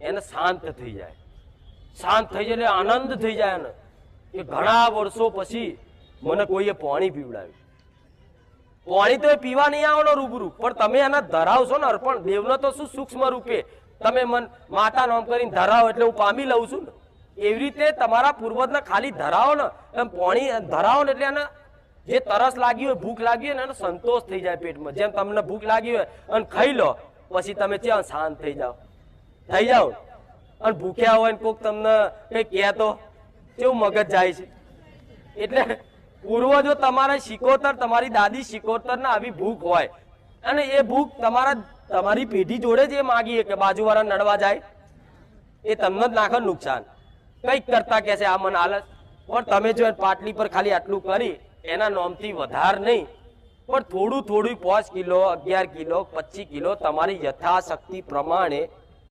એને શાંત થઈ જાય, શાંત થઈ જાય એટલે આનંદ થઈ જાય એને કે ઘણા વર્ષો પછી મને કોઈએ પાણી પીવડાવ્યું. પાણી તો એ પીવા નહીં આવવાનો રૂબરૂ, પણ તમે એના ધરાવશો ને અર્પણ. દેવનો તો શું સૂક્ષ્મ રૂપે તમે મન માતા નામ કરીને ધરાવો એટલે હું પામી લઉં છું ને, એવી રીતે તમારા પૂર્વજને ખાલી ધરાવો ને, એમ પાણી ધરાવો ને એટલે એને જે તરસ લાગી હોય, ભૂખ લાગી હોય ને, એનો સંતોષ થઈ જાય પેટમાં. જેમ તમને ભૂખ લાગી હોય અને ખાઈ લો, પછી તમે ત્યાં શાંત થઈ જાઓ અને ભૂખ્યા હોય ને કોઈક તમને કઈ કહે તો કેવું મગજ જાય છે. એટલે પૂર્વજો તમારા શિકોતર, તમારી દાદી શિકોતર ને આવી ભૂખ હોય અને એ ભૂખ તમારી પેઢી જોડે જ એ માગીએ કે બાજુવાળા નડવા જાય, એ તમને જ નાખે નુકસાન. કઈક કરતા કે છે આ મને હાલત, પણ તમે જો પાટલી પર ખાલી આટલું કરી એના નોમથી વધાર નહીં, પણ થોડું 5 કિલો, 11 કિલો, 25 કિલો તમારી યથાશક્તિ પ્રમાણે